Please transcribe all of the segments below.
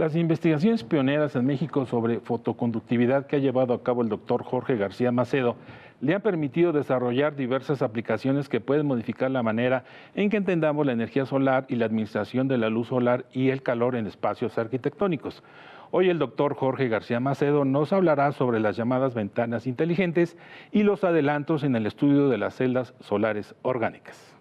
Las investigaciones pioneras en México sobre fotoconductividad que ha llevado a cabo el doctor Jorge García Macedo le han permitido desarrollar diversas aplicaciones que pueden modificar la manera en que entendamos la energía solar y la administración de la luz solar y el calor en espacios arquitectónicos. Hoy el doctor Jorge García Macedo nos hablará sobre las llamadas ventanas inteligentes y los adelantos en el estudio de las celdas solares orgánicas.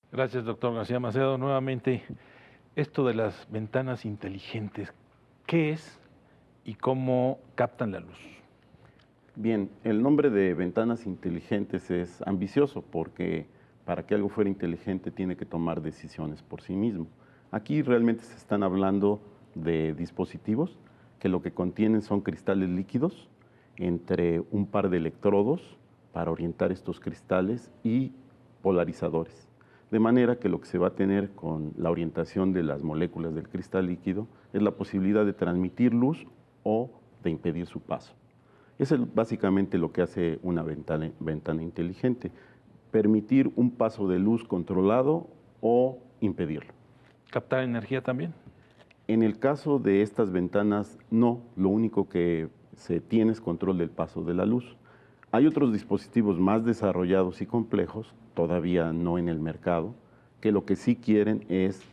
Gracias, doctor García Macedo. Nuevamente, esto de las ventanas inteligentes, ¿qué es y cómo captan la luz? Bien, el nombre de ventanas inteligentes es ambicioso porque para que algo fuera inteligente tiene que tomar decisiones por sí mismo. Aquí realmente se están hablando de dispositivos que lo que contienen son cristales líquidos entre un par de electrodos para orientar estos cristales y polarizadores. De manera que lo que se va a tener con la orientación de las moléculas del cristal líquido es la posibilidad de transmitir luz o de impedir su paso. Eso es básicamente lo que hace una ventana inteligente, permitir un paso de luz controlado o impedirlo. ¿Captar energía también? En el caso de estas ventanas, no, lo único que se tiene es control del paso de la luz. Hay otros dispositivos más desarrollados y complejos, todavía no en el mercado, que lo que sí quieren es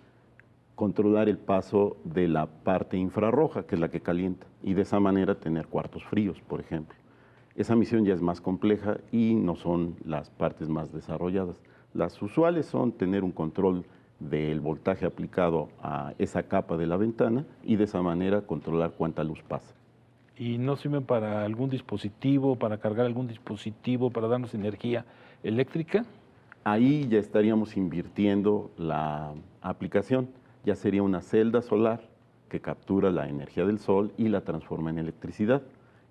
controlar el paso de la parte infrarroja, que es la que calienta, y de esa manera tener cuartos fríos, por ejemplo. Esa misión ya es más compleja y no son las partes más desarrolladas. Las usuales son tener un control del voltaje aplicado a esa capa de la ventana y de esa manera controlar cuánta luz pasa. ¿Y no sirven para algún dispositivo, para cargar algún dispositivo, para darnos energía eléctrica? Ahí ya estaríamos invirtiendo la aplicación. Ya sería una celda solar que captura la energía del sol y la transforma en electricidad.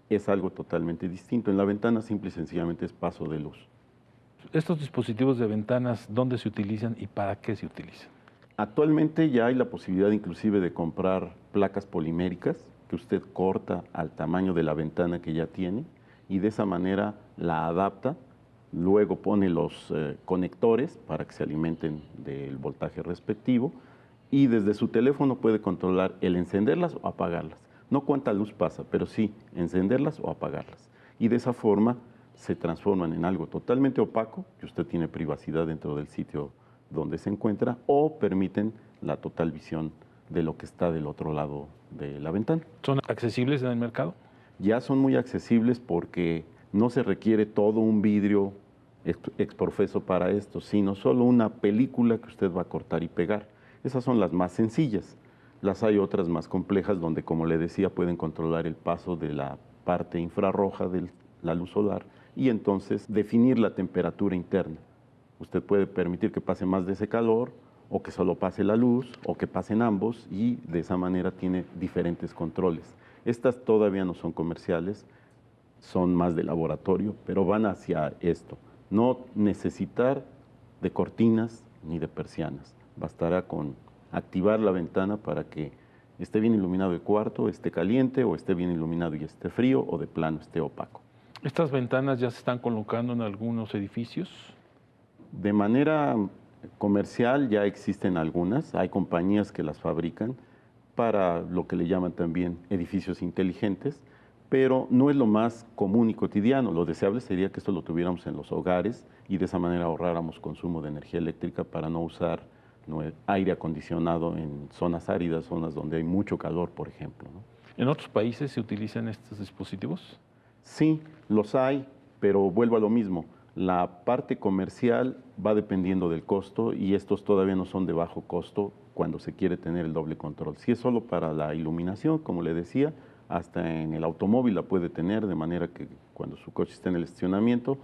Es algo totalmente distinto. En la ventana simple y sencillamente es paso de luz. Estos dispositivos de ventanas, ¿dónde se utilizan y para qué se utilizan? Actualmente ya hay la posibilidad inclusive de comprar placas poliméricas que usted corta al tamaño de la ventana que ya tiene y de esa manera la adapta, luego pone los conectores para que se alimenten del voltaje respectivo y desde su teléfono puede controlar el encenderlas o apagarlas. No cuánta luz pasa, pero sí encenderlas o apagarlas. Y de esa forma se transforman en algo totalmente opaco, que usted tiene privacidad dentro del sitio donde se encuentra, o permiten la total visión de lo que está del otro lado de la ventana. ¿Son accesibles en el mercado? Ya son muy accesibles porque no se requiere todo un vidrio exprofeso para esto, sino solo una película que usted va a cortar y pegar. Esas son las más sencillas. Las hay otras más complejas donde, como le decía, pueden controlar el paso de la parte infrarroja de la luz solar y entonces definir la temperatura interna. Usted puede permitir que pase más de ese calor o que solo pase la luz o que pasen ambos y de esa manera tiene diferentes controles. Estas todavía no son comerciales, son más de laboratorio, pero van hacia esto. No necesitar de cortinas ni de persianas. Bastará con activar la ventana para que esté bien iluminado el cuarto, esté caliente o esté bien iluminado y esté frío o de plano esté opaco. ¿Estas ventanas ya se están colocando en algunos edificios? De manera comercial ya existen algunas, hay compañías que las fabrican para lo que le llaman también edificios inteligentes, pero no es lo más común y cotidiano. Lo deseable sería que esto lo tuviéramos en los hogares y de esa manera ahorráramos consumo de energía eléctrica para no usar aire acondicionado en zonas áridas, zonas donde hay mucho calor, por ejemplo, ¿no? ¿En otros países se utilizan estos dispositivos? Sí, los hay, pero vuelvo a lo mismo. La parte comercial va dependiendo del costo y estos todavía no son de bajo costo cuando se quiere tener el doble control. Si es solo para la iluminación, como le decía, hasta en el automóvil la puede tener, de manera que cuando su coche esté en el estacionamiento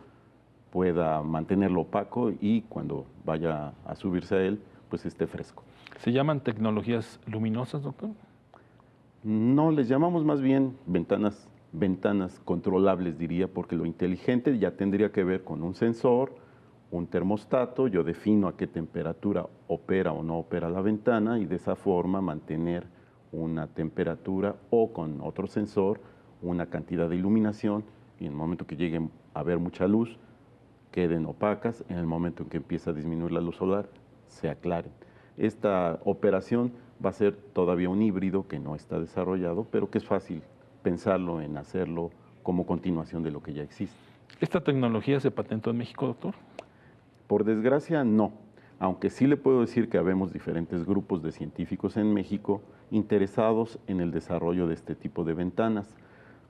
pueda mantenerlo opaco y cuando vaya a subirse a él, pues esté fresco. ¿Se llaman tecnologías luminosas, doctor? No, les llamamos más bien ventanas controlables, diría, porque lo inteligente ya tendría que ver con un sensor un termostato, yo defino a qué temperatura opera o no opera la ventana y de esa forma mantener una temperatura o con otro sensor una cantidad de iluminación y en el momento que llegue a haber mucha luz queden opacas, en el momento en que empieza a disminuir la luz solar se aclaren. Esta operación va a ser todavía un híbrido que no está desarrollado, pero que es fácil pensarlo en hacerlo como continuación de lo que ya existe. ¿Esta tecnología se patentó en México, doctor? Por desgracia, no. Aunque sí le puedo decir que habemos diferentes grupos de científicos en México interesados en el desarrollo de este tipo de ventanas.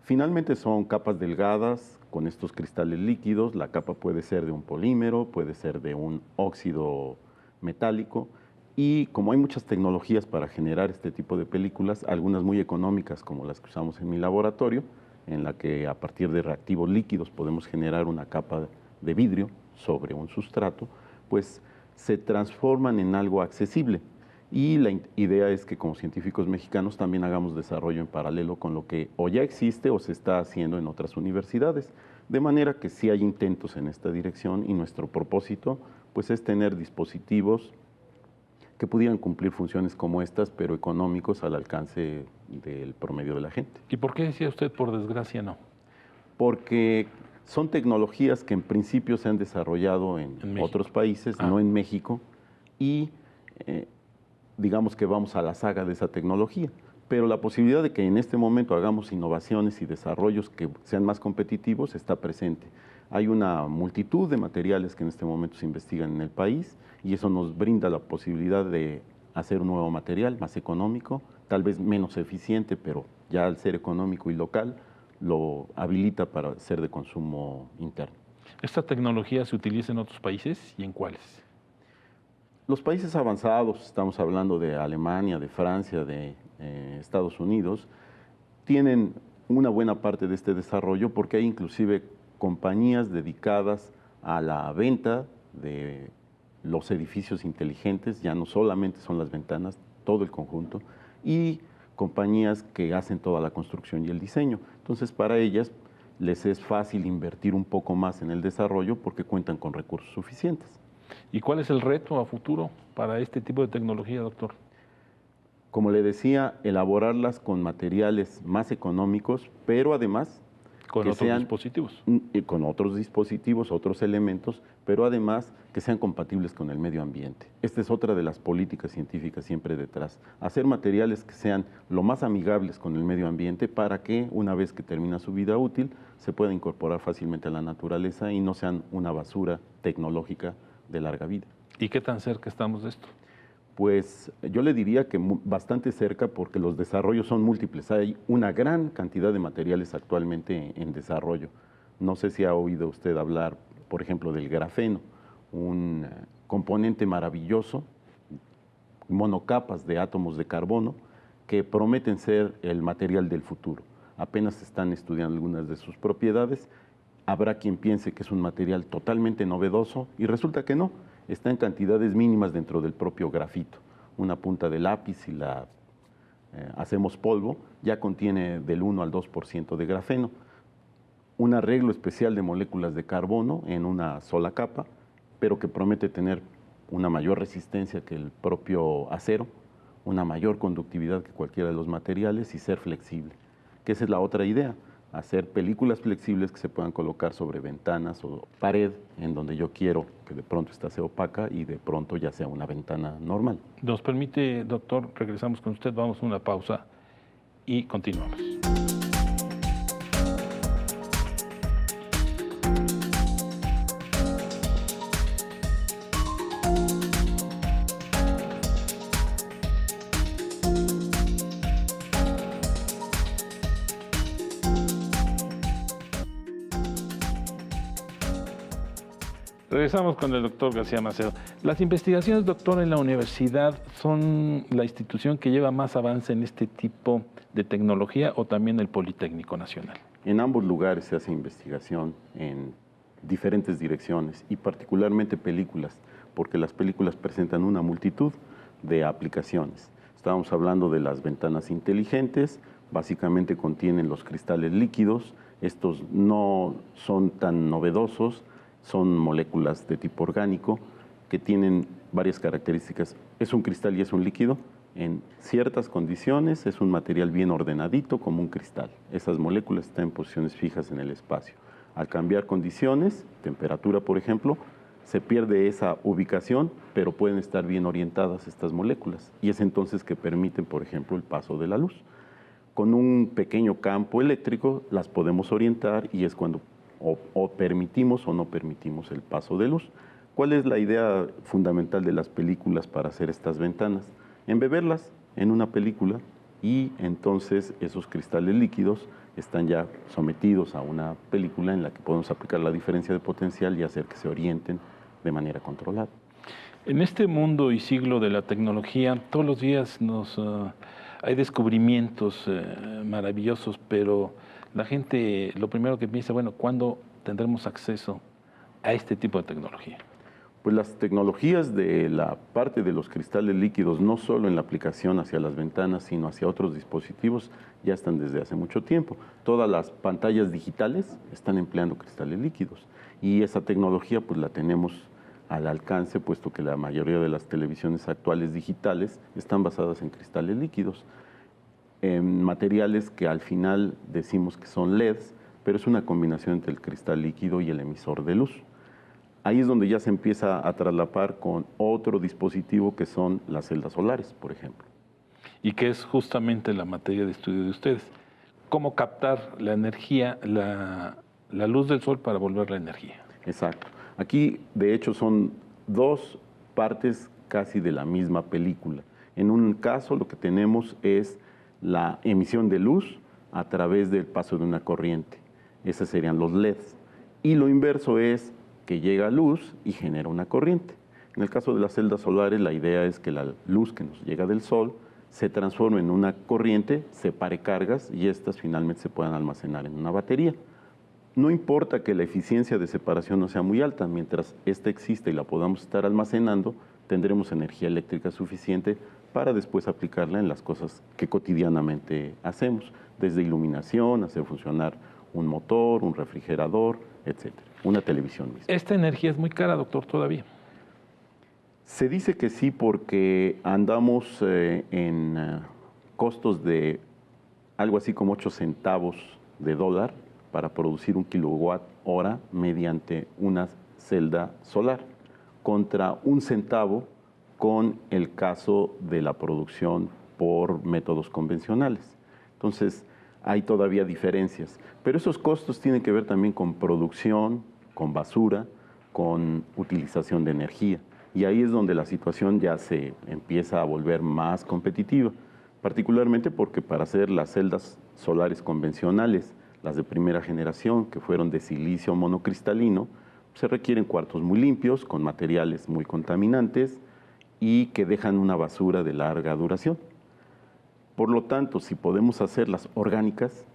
Finalmente son capas delgadas con estos cristales líquidos. La capa puede ser de un polímero, puede ser de un óxido metálico. Y como hay muchas tecnologías para generar este tipo de películas, algunas muy económicas como las que usamos en mi laboratorio, en la que a partir de reactivos líquidos podemos generar una capa de vidrio sobre un sustrato, pues se transforman en algo accesible. Y la idea es que como científicos mexicanos también hagamos desarrollo en paralelo con lo que o ya existe o se está haciendo en otras universidades. De manera que sí hay intentos en esta dirección y nuestro propósito pues es tener dispositivos que pudieran cumplir funciones como estas, pero económicos al alcance del promedio de la gente. ¿Y por qué decía usted, por desgracia, no? Porque son tecnologías que en principio se han desarrollado en otros países, no en México, y digamos que vamos a la saga de esa tecnología. Pero la posibilidad de que en este momento hagamos innovaciones y desarrollos que sean más competitivos está presente. Hay una multitud de materiales que en este momento se investigan en el país y eso nos brinda la posibilidad de hacer un nuevo material más económico, tal vez menos eficiente, pero ya al ser económico y local lo habilita para ser de consumo interno. ¿Esta tecnología se utiliza en otros países y en cuáles? Los países avanzados, estamos hablando de Alemania, de Francia, de Estados Unidos, tienen una buena parte de este desarrollo porque hay inclusive compañías dedicadas a la venta de los edificios inteligentes, ya no solamente son las ventanas, todo el conjunto, y compañías que hacen toda la construcción y el diseño. Entonces, para ellas les es fácil invertir un poco más en el desarrollo porque cuentan con recursos suficientes. ¿Y cuál es el reto a futuro para este tipo de tecnología, doctor? Como le decía, elaborarlas con materiales más económicos, pero además con otros dispositivos. Con otros dispositivos, otros elementos, pero además que sean compatibles con el medio ambiente. Esta es otra de las políticas científicas siempre detrás. Hacer materiales que sean lo más amigables con el medio ambiente para que una vez que termina su vida útil se pueda incorporar fácilmente a la naturaleza y no sean una basura tecnológica de larga vida. ¿Y qué tan cerca estamos de esto? Pues yo le diría que bastante cerca porque los desarrollos son múltiples. Hay una gran cantidad de materiales actualmente en desarrollo. No sé si ha oído usted hablar, por ejemplo, del grafeno, un componente maravilloso, monocapas de átomos de carbono que prometen ser el material del futuro. Apenas se están estudiando algunas de sus propiedades. Habrá quien piense que es un material totalmente novedoso y resulta que no. Está en cantidades mínimas dentro del propio grafito. Una punta de lápiz, si la hacemos polvo, ya contiene del 1 al 2% de grafeno. Un arreglo especial de moléculas de carbono en una sola capa, pero que promete tener una mayor resistencia que el propio acero, una mayor conductividad que cualquiera de los materiales y ser flexible. Que esa es la otra idea. Hacer películas flexibles que se puedan colocar sobre ventanas o pared en donde yo quiero que de pronto esta sea opaca y de pronto ya sea una ventana normal. Nos permite, doctor, regresamos con usted, vamos a una pausa y continuamos. Regresamos con el doctor García Macedo. Las investigaciones, doctor, en la universidad son la institución que lleva más avance en este tipo de tecnología o también el Politécnico Nacional. En ambos lugares se hace investigación en diferentes direcciones y particularmente películas, porque las películas presentan una multitud de aplicaciones. Estábamos hablando de las ventanas inteligentes, básicamente contienen los cristales líquidos, estos no son tan novedosos Son moléculas de tipo orgánico que tienen varias características. Es un cristal y es un líquido. En ciertas condiciones es un material bien ordenadito como un cristal. Esas moléculas están en posiciones fijas en el espacio. Al cambiar condiciones, temperatura por ejemplo, se pierde esa ubicación, pero pueden estar bien orientadas estas moléculas. Y es entonces que permiten, por ejemplo, el paso de la luz. Con un pequeño campo eléctrico las podemos orientar y es cuando o permitimos o no permitimos el paso de luz. ¿Cuál es la idea fundamental de las películas para hacer estas ventanas? Embeberlas en una película y entonces esos cristales líquidos están ya sometidos a una película en la que podemos aplicar la diferencia de potencial y hacer que se orienten de manera controlada. En este mundo y siglo de la tecnología, todos los días hay descubrimientos maravillosos, pero la gente lo primero que piensa, bueno, ¿cuándo tendremos acceso a este tipo de tecnología? Pues las tecnologías de la parte de los cristales líquidos, no solo en la aplicación hacia las ventanas, sino hacia otros dispositivos, ya están desde hace mucho tiempo. Todas las pantallas digitales están empleando cristales líquidos y esa tecnología pues la tenemos al alcance, puesto que la mayoría de las televisiones actuales digitales están basadas en cristales líquidos, en materiales que al final decimos que son LEDs, pero es una combinación entre el cristal líquido y el emisor de luz. Ahí es donde ya se empieza a traslapar con otro dispositivo que son las celdas solares, por ejemplo. Y que es justamente la materia de estudio de ustedes. ¿Cómo captar la energía, la luz del sol para volverla energía? Exacto. Aquí, de hecho, son dos partes casi de la misma película. En un caso, lo que tenemos es la emisión de luz a través del paso de una corriente. Esos serían los LEDs. Y lo inverso es que llega luz y genera una corriente. En el caso de las celdas solares, la idea es que la luz que nos llega del sol se transforme en una corriente, separe cargas y estas finalmente se puedan almacenar en una batería. No importa que la eficiencia de separación no sea muy alta, mientras esta exista y la podamos estar almacenando, tendremos energía eléctrica suficiente para después aplicarla en las cosas que cotidianamente hacemos, desde iluminación, hacer funcionar un motor, un refrigerador, etcétera, una televisión misma. Esta energía es muy cara, doctor, todavía. Se dice que sí porque andamos en costos de algo así como 8 centavos de dólar para producir un kilowatt hora mediante una celda solar, contra 1 centavo con el caso de la producción por métodos convencionales. Entonces, hay todavía diferencias, pero esos costos tienen que ver también con producción, con basura, con utilización de energía. Y ahí es donde la situación ya se empieza a volver más competitiva, particularmente porque para hacer las celdas solares convencionales, las de primera generación, que fueron de silicio monocristalino, se requieren cuartos muy limpios, con materiales muy contaminantes y que dejan una basura de larga duración. Por lo tanto, si podemos hacerlas orgánicas,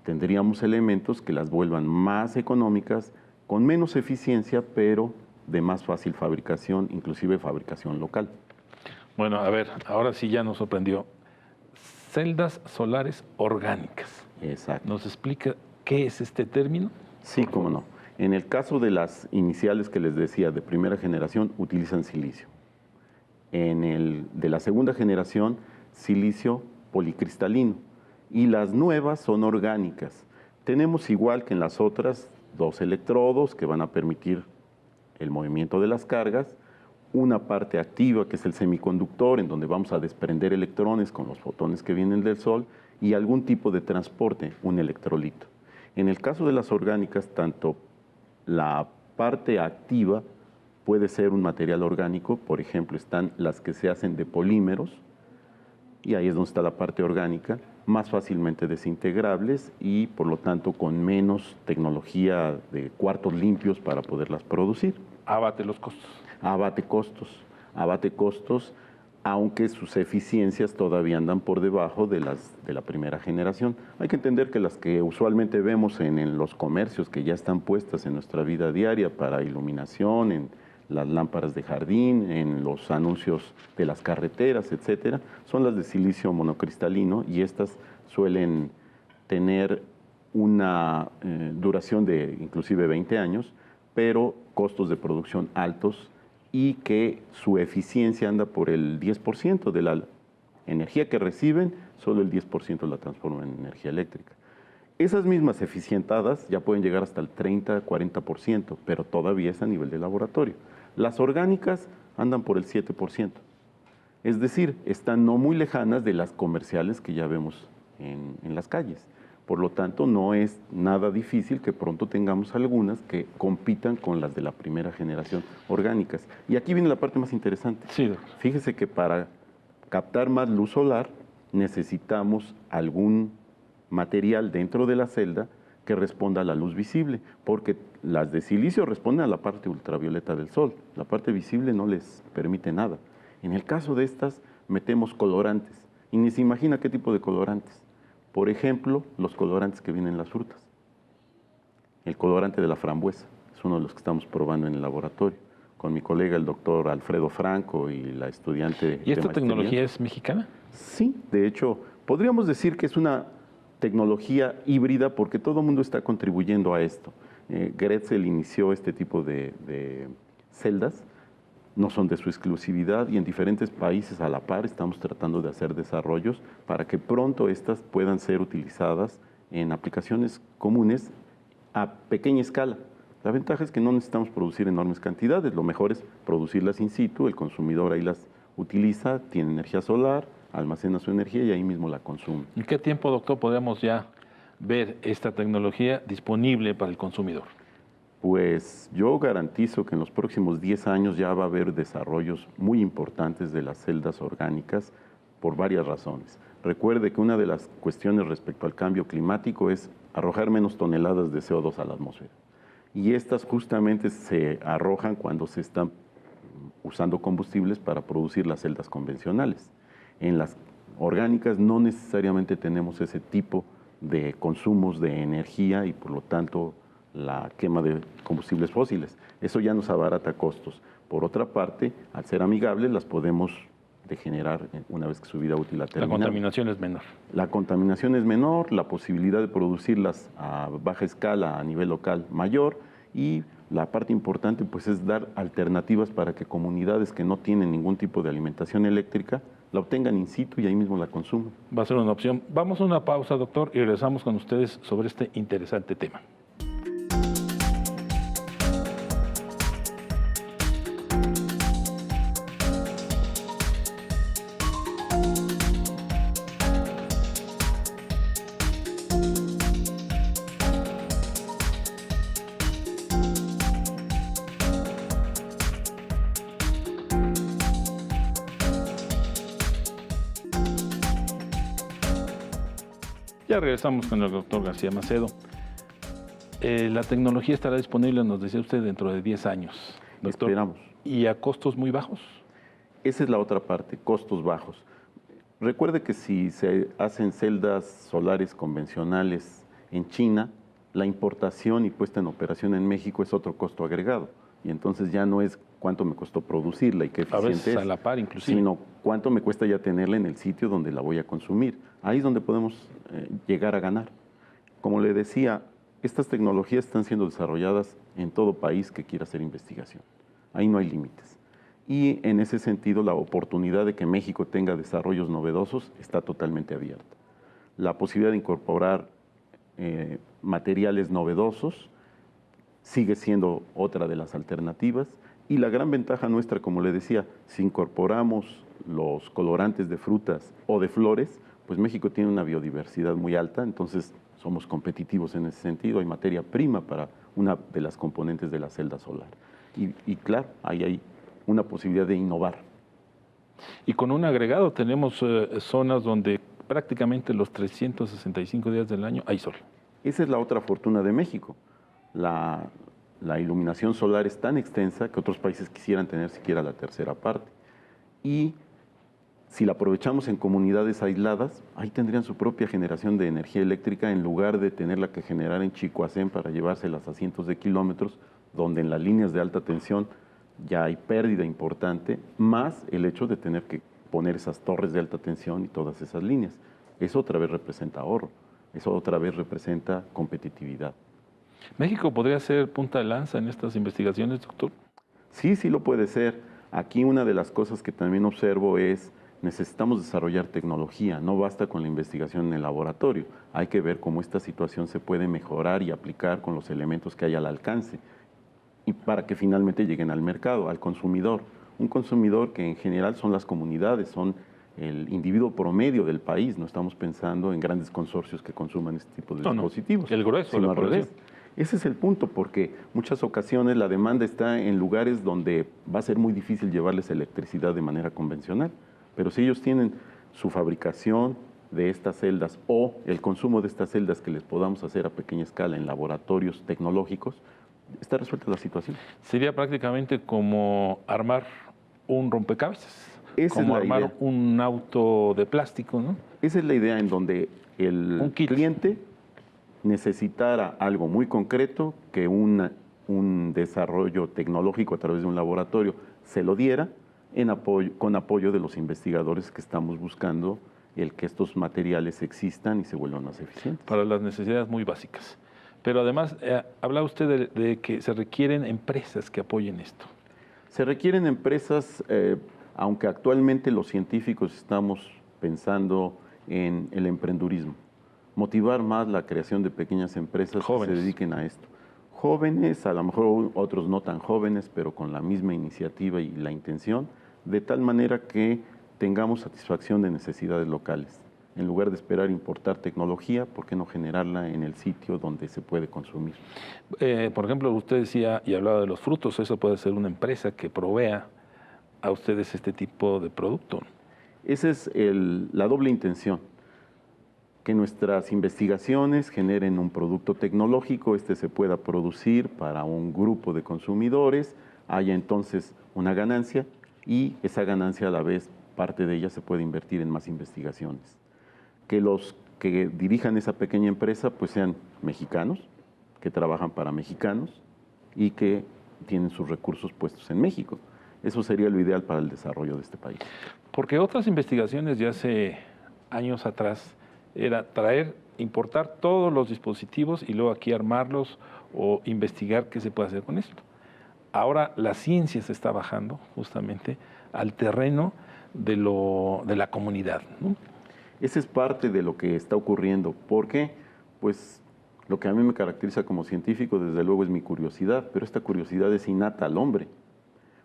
tendríamos elementos que las vuelvan más económicas, con menos eficiencia, pero de más fácil fabricación, inclusive fabricación local. Bueno, a ver, ahora sí ya nos sorprendió. Celdas solares orgánicas. Exacto. ¿Nos explica qué es este término? Sí, cómo no. En el caso de las iniciales que les decía, de primera generación, utilizan silicio. En el de la segunda generación, silicio policristalino. Y las nuevas son orgánicas. Tenemos, igual que en las otras, 2 electrodos que van a permitir el movimiento de las cargas, una parte activa que es el semiconductor, en donde vamos a desprender electrones con los fotones que vienen del Sol, y algún tipo de transporte, un electrolito. En el caso de las orgánicas, tanto la parte activa puede ser un material orgánico, por ejemplo, están las que se hacen de polímeros, y ahí es donde está la parte orgánica, más fácilmente desintegrables y por lo tanto con menos tecnología de cuartos limpios para poderlas producir. Abate los costos. Abate costos, aunque sus eficiencias todavía andan por debajo de las de la primera generación. Hay que entender que las que usualmente vemos en los comercios que ya están puestas en nuestra vida diaria para iluminación, en las lámparas de jardín, en los anuncios de las carreteras, etcétera, son las de silicio monocristalino y estas suelen tener una duración de inclusive 20 años, pero costos de producción altos y que su eficiencia anda por el 10% de la energía que reciben, solo el 10% la transforman en energía eléctrica. Esas mismas eficientadas ya pueden llegar hasta el 30-40%, pero todavía es a nivel de laboratorio. Las orgánicas andan por el 7%. Es decir, están no muy lejanas de las comerciales que ya vemos en las calles. Por lo tanto, no es nada difícil que pronto tengamos algunas que compitan con las de la primera generación orgánicas. Y aquí viene la parte más interesante. Sí, doctor. Fíjese que para captar más luz solar necesitamos algún material dentro de la celda que responda a la luz visible, porque las de silicio responden a la parte ultravioleta del sol. La parte visible no les permite nada. En el caso de estas, metemos colorantes. Y ni se imagina qué tipo de colorantes. Por ejemplo, los colorantes que vienen en las frutas. El colorante de la frambuesa es uno de los que estamos probando en el laboratorio, con mi colega el doctor Alfredo Franco y la estudiante. ¿Y esta tecnología es mexicana? Sí, de hecho, podríamos decir que es una tecnología híbrida porque todo el mundo está contribuyendo a esto. Grätzel inició este tipo de celdas, no son de su exclusividad y en diferentes países a la par estamos tratando de hacer desarrollos para que pronto estas puedan ser utilizadas en aplicaciones comunes a pequeña escala. La ventaja es que no necesitamos producir enormes cantidades, lo mejor es producirlas in situ, el consumidor ahí las utiliza, tiene energía solar, almacena su energía y ahí mismo la consume. ¿En qué tiempo, doctor, podríamos ya ver esta tecnología disponible para el consumidor? Pues yo garantizo que en los próximos 10 años ya va a haber desarrollos muy importantes de las celdas orgánicas por varias razones. Recuerde que una de las cuestiones respecto al cambio climático es arrojar menos toneladas de CO2 a la atmósfera. Y estas justamente se arrojan cuando se están usando combustibles para producir las celdas convencionales. En las orgánicas no necesariamente tenemos ese tipo de consumos de energía y por lo tanto la quema de combustibles fósiles. Eso ya nos abarata costos. Por otra parte, al ser amigables, las podemos degenerar una vez que su vida útil ha terminado. La contaminación es menor. La contaminación es menor, la posibilidad de producirlas a baja escala a nivel local mayor y la parte importante pues es dar alternativas para que comunidades que no tienen ningún tipo de alimentación eléctrica la obtengan in situ y ahí mismo la consuman. Va a ser una opción. Vamos a una pausa, doctor, y regresamos con ustedes sobre este interesante tema. Ya regresamos con el doctor García Macedo. La tecnología estará disponible, nos decía usted, dentro de 10 años, doctor. Esperamos. ¿Y a costos muy bajos? Esa es la otra parte, costos bajos. Recuerde que si se hacen celdas solares convencionales en China, la importación y puesta en operación en México es otro costo agregado. Y entonces ya no es cuánto me costó producirla y qué eficiente A veces es, a la par inclusive. sino cuánto me cuesta ya tenerla en el sitio donde la voy a consumir. Ahí es donde podemos llegar a ganar. Como le decía, estas tecnologías están siendo desarrolladas en todo país que quiera hacer investigación. Ahí no hay límites. Y en ese sentido, la oportunidad de que México tenga desarrollos novedosos está totalmente abierta. La posibilidad de incorporar materiales novedosos sigue siendo otra de las alternativas. Y la gran ventaja nuestra, como le decía, si incorporamos los colorantes de frutas o de flores, pues México tiene una biodiversidad muy alta, entonces somos competitivos en ese sentido. Hay materia prima para una de las componentes de la celda solar. Y claro, ahí hay una posibilidad de innovar. Y con un agregado tenemos zonas donde prácticamente los 365 días del año hay sol. Esa es la otra fortuna de México. La iluminación solar es tan extensa que otros países quisieran tener siquiera la tercera parte. Y si la aprovechamos en comunidades aisladas, ahí tendrían su propia generación de energía eléctrica en lugar de tenerla que generar en Chicoacén para llevárselas a cientos de kilómetros, donde en las líneas de alta tensión ya hay pérdida importante, más el hecho de tener que poner esas torres de alta tensión y todas esas líneas. Eso otra vez representa ahorro, eso otra vez representa competitividad. ¿México podría ser punta de lanza en estas investigaciones, doctor? Sí, sí lo puede ser. Aquí una de las cosas que también observo es necesitamos desarrollar tecnología, no basta con la investigación en el laboratorio, hay que ver cómo esta situación se puede mejorar y aplicar con los elementos que hay al alcance y para que finalmente lleguen al mercado, al consumidor. Un consumidor que en general son las comunidades, son el individuo promedio del país, no estamos pensando en grandes consorcios que consuman este tipo de dispositivos. El grueso de la población. Ese es el punto, porque muchas ocasiones la demanda está en lugares donde va a ser muy difícil llevarles electricidad de manera convencional. Pero si ellos tienen su fabricación de estas celdas o el consumo de estas celdas que les podamos hacer a pequeña escala en laboratorios tecnológicos, está resuelta la situación. Sería prácticamente como armar un rompecabezas, Esa como es la armar idea. un auto de plástico, ¿no? Esa es la idea en donde el cliente necesitara algo muy concreto, que un desarrollo tecnológico a través de un laboratorio se lo diera con apoyo de los investigadores que estamos buscando el que estos materiales existan y se vuelvan más eficientes. Para las necesidades muy básicas. Pero además, habla usted de que se requieren empresas que apoyen esto. Se requieren empresas, aunque actualmente los científicos estamos pensando en el emprendurismo, motivar más la creación de pequeñas empresas jóvenes que se dediquen a esto. Jóvenes, a lo mejor otros no tan jóvenes, pero con la misma iniciativa y la intención, de tal manera que tengamos satisfacción de necesidades locales. En lugar de esperar importar tecnología, ¿por qué no generarla en el sitio donde se puede consumir? Por ejemplo, usted decía y hablaba de los frutos, eso puede ser una empresa que provea a ustedes este tipo de producto. Esa es la doble intención, que nuestras investigaciones generen un producto tecnológico, este se pueda producir para un grupo de consumidores, haya entonces una ganancia y esa ganancia a la vez, parte de ella se puede invertir en más investigaciones. Que los que dirijan esa pequeña empresa pues sean mexicanos, que trabajan para mexicanos y que tienen sus recursos puestos en México. Eso sería lo ideal para el desarrollo de este país. Porque otras investigaciones de hace años atrás era importar todos los dispositivos y luego aquí armarlos o investigar qué se puede hacer con esto. Ahora la ciencia se está bajando justamente al terreno de la comunidad, ¿no? Esa es parte de lo que está ocurriendo. ¿Por qué? Pues lo que a mí me caracteriza como científico, desde luego, es mi curiosidad, pero esta curiosidad es innata al hombre.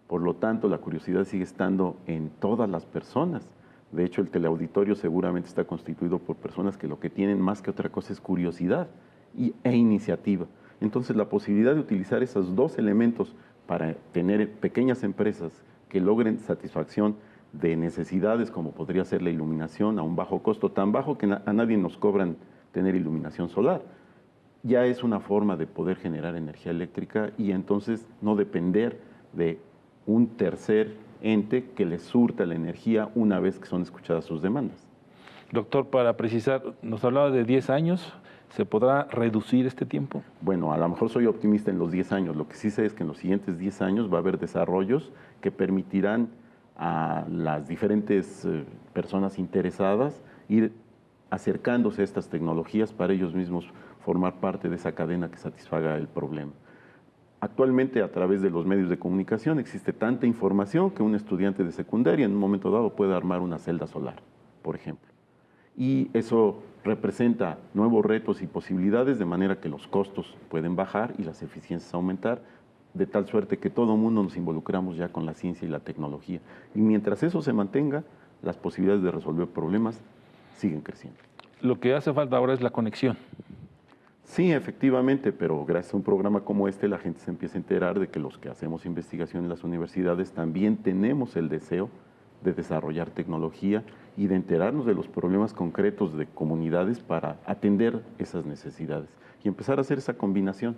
Por lo tanto, la curiosidad sigue estando en todas las personas. De hecho, el teleauditorio seguramente está constituido por personas que lo que tienen más que otra cosa es curiosidad e iniciativa. Entonces, la posibilidad de utilizar esos dos elementos para tener pequeñas empresas que logren satisfacción de necesidades como podría ser la iluminación a un bajo costo, tan bajo que a nadie nos cobran tener iluminación solar, ya es una forma de poder generar energía eléctrica y entonces no depender de un tercer ente que les surta la energía una vez que son escuchadas sus demandas. Doctor, para precisar, nos hablaba de 10 años, ¿se podrá reducir este tiempo? Bueno, a lo mejor soy optimista en los 10 años, lo que sí sé es que en los siguientes 10 años va a haber desarrollos que permitirán a las diferentes personas interesadas ir acercándose a estas tecnologías para ellos mismos formar parte de esa cadena que satisfaga el problema. Actualmente, a través de los medios de comunicación, existe tanta información que un estudiante de secundaria en un momento dado puede armar una celda solar, por ejemplo. Y eso representa nuevos retos y posibilidades, de manera que los costos pueden bajar y las eficiencias aumentar, de tal suerte que todo el mundo nos involucramos ya con la ciencia y la tecnología. Y mientras eso se mantenga, las posibilidades de resolver problemas siguen creciendo. Lo que hace falta ahora es la conexión. Sí, efectivamente, pero gracias a un programa como este la gente se empieza a enterar de que los que hacemos investigación en las universidades también tenemos el deseo de desarrollar tecnología y de enterarnos de los problemas concretos de comunidades para atender esas necesidades y empezar a hacer esa combinación,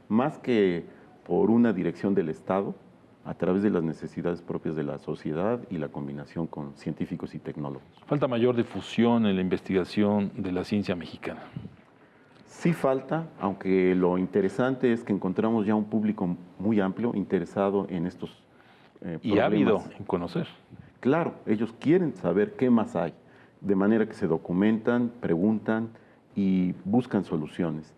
más que por una dirección del Estado, a través de las necesidades propias de la sociedad y la combinación con científicos y tecnólogos. Falta mayor difusión en la investigación de la ciencia mexicana. Sí falta, aunque lo interesante es que encontramos ya un público muy amplio interesado en estos problemas. Y ávido en conocer. Claro, ellos quieren saber qué más hay, de manera que se documentan, preguntan y buscan soluciones.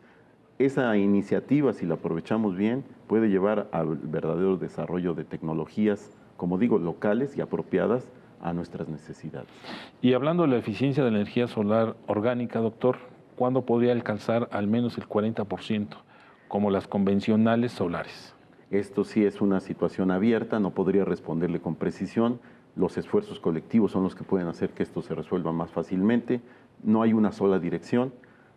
esa iniciativa, si la aprovechamos bien, puede llevar al verdadero desarrollo de tecnologías, como digo, locales y apropiadas a nuestras necesidades. Y hablando de la eficiencia de la energía solar orgánica, doctor, ¿cuándo podría alcanzar al menos el 40%, como las convencionales solares? Esto sí es una situación abierta, no podría responderle con precisión. Los esfuerzos colectivos son los que pueden hacer que esto se resuelva más fácilmente. No hay una sola dirección.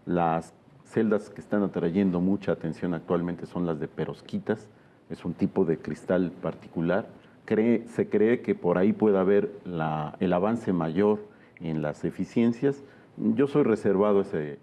Las celdas que están atrayendo mucha atención actualmente son las de perovskitas. Es un tipo de cristal particular. Se cree que por ahí puede haber el avance mayor en las eficiencias. Yo soy reservado a ese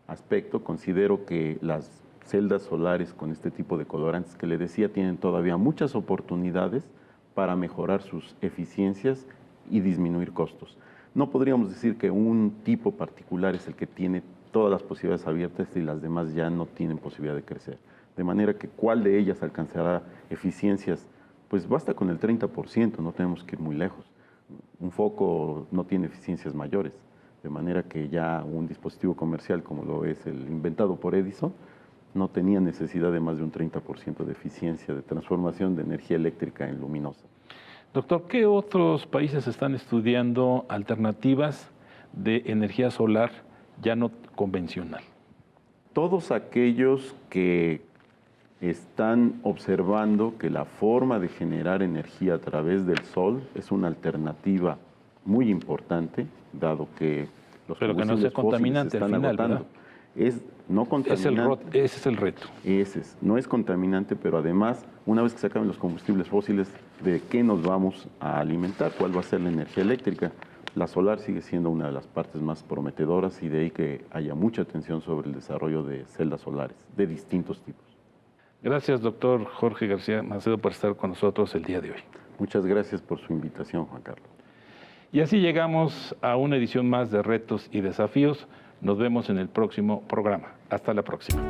aspecto. Considero que las celdas solares con este tipo de colorantes que le decía tienen todavía muchas oportunidades para mejorar sus eficiencias y disminuir costos. No podríamos decir que un tipo particular es el que tiene todas las posibilidades abiertas y las demás ya no tienen posibilidad de crecer. De manera que cuál de ellas alcanzará eficiencias, pues basta con el 30%, no tenemos que ir muy lejos. Un foco no tiene eficiencias mayores, de manera que ya un dispositivo comercial como lo es el inventado por Edison, no tenía necesidad de más de un 30% de eficiencia de transformación de energía eléctrica en luminosa. Doctor, ¿qué otros países están estudiando alternativas de energía solar ya no convencional? Todos aquellos que están observando que la forma de generar energía a través del sol es una alternativa muy importante, dado que los Pero que no sea contaminante al final, agotando. ¿verdad? Es no contaminante. Ese es el reto. No es contaminante, pero además, una vez que se acaben los combustibles fósiles, ¿de qué nos vamos a alimentar? ¿Cuál va a ser la energía eléctrica? La solar sigue siendo una de las partes más prometedoras y de ahí que haya mucha atención sobre el desarrollo de celdas solares de distintos tipos. Gracias, doctor Jorge García Macedo, por estar con nosotros el día de hoy. Muchas gracias por su invitación, Juan Carlos. Y así llegamos a una edición más de Retos y Desafíos. Nos vemos en el próximo programa. Hasta la próxima.